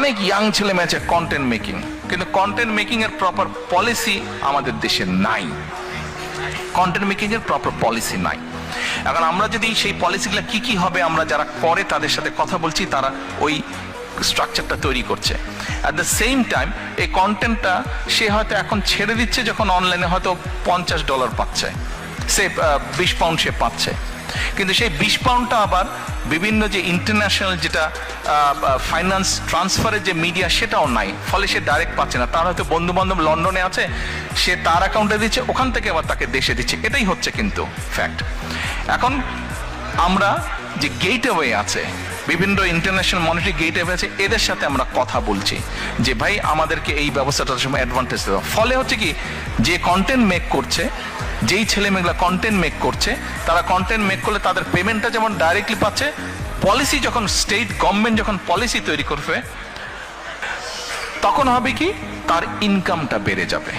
অনেক ইয়াং ছেলে মেয়ে আছে কন্টেন্ট মেকিং, কিন্তু কন্টেন্ট মেকিং এর প্রপার পলিসি আমাদের দেশে নাই। কন্টেন্ট মেকিং এর প্রপার পলিসি নাই। এখন আমরা যদি সেই পলিসিগুলো কি কি হবে, আমরা যারা করে তাদের সাথে কথা বলছি, তারা ওই স্ট্রাকচারটা তৈরি করছে। অ্যাট দ্য সেম টাইম এই কন্টেন্টটা সে হয়তো এখন ছেড়ে দিচ্ছে, যখন অনলাইনে হয়তো $50 পাচ্ছে, সে 20 পাউন্ড সে পাচ্ছে, কিন্তু সেই 20 পাউন্ডটা আবার বিভিন্ন যে ইন্টারন্যাশনাল যেটা ফাইন্যান্স ট্রান্সফারের যে মিডিয়া সেটাও নাই, ফলে সে ডাইরেক্ট পাচ্ছে না। তার হয়তো বন্ধু বান্ধব লন্ডনে আছে, সে তার অ্যাকাউন্টে দিচ্ছে, ওখান থেকে আবার তাকে দেশে দিচ্ছে, এটাই হচ্ছে কিন্তু ফ্যাক্ট। এখন আমরা যে গেটওয়ে আছে, বিভিন্ন ইন্টারন্যাশনাল মনিটারি গেটওয়ে আছে, এদের সাথে আমরা কথা বলছি যে ভাই আমাদেরকে এই ব্যবস্থাটার সময় অ্যাডভান্টেজ দেওয়া। ফলে হচ্ছে কি, যে কন্টেন্ট মেক করছে, যেই ছেলে মেয়েগুলা কন্টেন্ট মেক করছে, তারা কন্টেন্ট মেক করলে তাদের পেমেন্টটা যেমন ডাইরেক্টলি পাচ্ছে, পলিসি যখন স্টেট গভর্নমেন্ট যখন পলিসি তৈরি করবে, তখন হবে কি তার ইনকামটা বেড়ে যাবে।